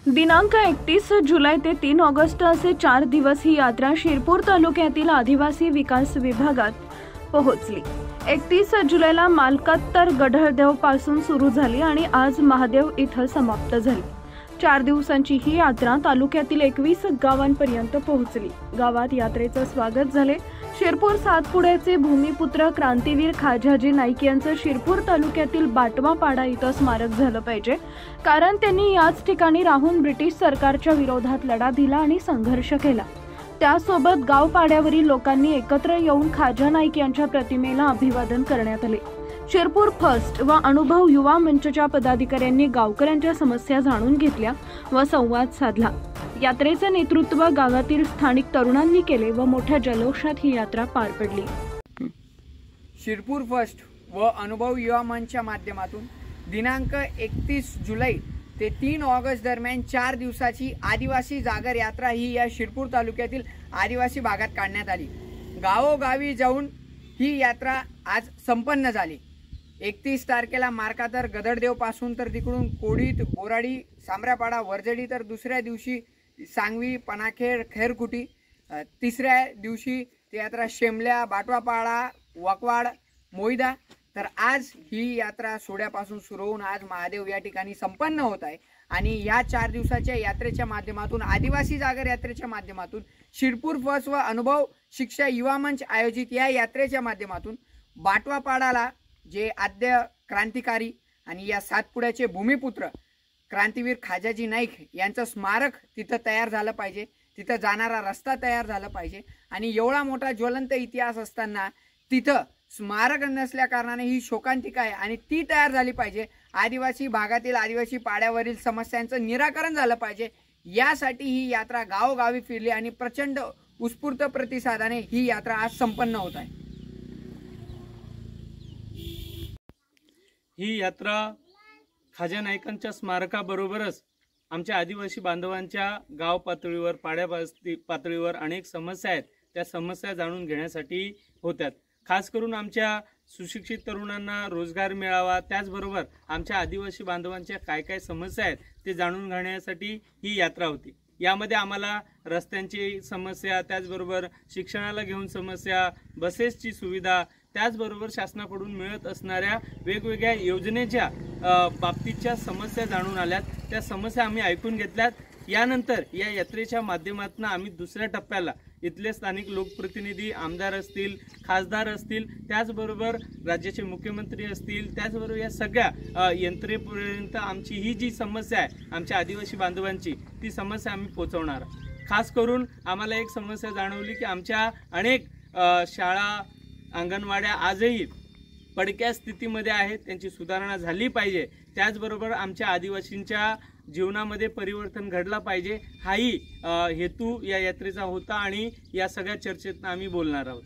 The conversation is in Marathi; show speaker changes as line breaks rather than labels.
दिनांक 31 जुलै ते 3 ऑगस्ट असे 4 दिवस ही यात्रा शिरपूर तालुक्यातील आदिवासी विकास विभागात पोहोचली। 31 जुलैला मालकत्तर गढळदेव पासून सुरू झाली आणि आज महादेव इथं समाप्त झाली। 4 दिवसांची ही यात्रा तालुक्यातील 21 गावांपर्यंत पोहोचली। गावात यात्रेचं स्वागत झाले। शिरपूर सातपुड्याचे भूमिपुत्र क्रांतीवीर खाजाजी नाईक यांचं शिरपूर तालुक्यातील बाटवापाडा इथं स्मारक झालं पाहिजे, कारण त्यांनी याच ठिकाणी राहून ब्रिटिश सरकारच्या विरोधात लढा दिला आणि संघर्ष केला। त्यासोबत गावपाड्यावरील लोकांनी एकत्र येऊन खाजा नाईक यांच्या प्रतिमेला अभिवादन करण्यात आले। शिरपूर फर्स्ट व अनुभव युवा मंचच्या पदाधिकाऱ्यांनी गावकऱ्यांच्या समस्या जाणून घेतल्या व संवाद साधला। यात्रेचे नेतृत्व गावातील स्थानिक तरुणांनी केले व मोठ्या जल्लोषात ही यात्रा पार पडली।
शिरपूर फर्स्ट व अनुभव युवा मंचच्या माध्यमातून दिनांक 31 जुलै ते 3 ऑगस्ट दरम्यान 4 दिवसाची आदिवासी जागर यात्रा ही या शिरपूर तालुक्यातील आदिवासी भागात काढण्यात आली। गावोगावी जाऊन ही यात्रा आज संपन्न झाली। 31 तारखेला मार्कातर गदडदेव पासून तर तिकडून कोडीत बोराडी सामऱ्यापाडा वरजडी, तर दुसऱ्या दिवशी सांगवी पनाखेड खैरकुटी, तिसऱ्या दिवशी ती यात्रा शेमल्या बाटवापाडा वकवाड मोईदा। तर आज ही यात्रा सोड्यापासून सुरू होऊन आज महादेव या ठिकाणी संपन्न होत आहे। आणि या 4 दिवसाच्या यात्रेच्या माध्यमातून आदिवासी जागर यात्रेच्या माध्यमातून शिरपूर फर्स्ट व अनुभव शिक्षा युवा मंच आयोजित या यात्रेच्या माध्यमातून बाटवापाडाला जे आद्य क्रांतिकारी आणि या सातपुड्याचे भूमिपुत्र क्रांतीवीर खाजाजी नाईक यांचं स्मारक तिथं तयार झालं पाहिजे, तिथं जाणारा रस्ता तयार झाला पाहिजे। आणि एवढा मोठा ज्वलंत इतिहास असताना तिथं स्मारक नसल्या कारणाने ही शोकांतिका आहे आणि ती तयार झाली पाहिजे। आदिवासी भागातील आदिवासी पाड्यावरील समस्यांचं निराकरण झालं पाहिजे, यासाठी ही यात्रा गावोगावी फिरली आणि प्रचंड उत्स्फूर्त प्रतिसादाने ही यात्रा आज संपन्न होत आहे।
ही यात्रा खाजा नाईकांच्या स्मारकाबरोबरच आमच्या आदिवासी बांधवांच्या गाव पातळीवर पाड्या पातळीवर अनेक समस्या आहेत, त्या समस्या जाणून घेण्यासाठी होत्यात। खास करून आमच्या सुशिक्षित तरुणांना रोजगार मिळावा, त्याचबरोबर आमच्या आदिवासी बांधवांच्या काय काय समस्या आहेत ते जाणून घेण्यासाठी ही यात्रा होती। यामध्ये आम्हाला रस्त्यांची समस्या, त्याचबरोबर शिक्षणाला घेऊन समस्या, बसेसची सुविधा, त्याचबरोबर शासनाकडून मिळत असणाऱ्या वेगवेगळ्या योजनेच्या बाबतीतच्या समस्या जाणून आल्यात। त्या समस्या आम्ही ऐकून घेतल्यात। यानंतर या यात्रेच्या माध्यमातून आम्ही दुसऱ्या टप्प्याला इथले स्थानिक लोकप्रतिनिधी, आमदार असतील, खासदार असतील, त्याचबरोबर राज्याचे मुख्यमंत्री असतील, त्याचबरोबर या सगळ्या यंत्रणेपर्यंत आमची ही जी समस्या आहे आमच्या आदिवासी बांधवांची, ती समस्या आम्ही पोहोचवणार। खास करून आम्हाला एक समस्या जाणवली की आमच्या अनेक शाळा, अंगणवाड्या आजही पडक्या स्थितीमध्ये आहेत, त्यांची सुधारणा झाली पाहिजे। त्याचबरोबर आमच्या आदिवासींच्या जीवनामध्ये परिवर्तन घडला पाहिजे, हाही हेतू या यात्रेचा होता आणि या सगळ्या चर्चेतून आम्ही बोलणार आहोत।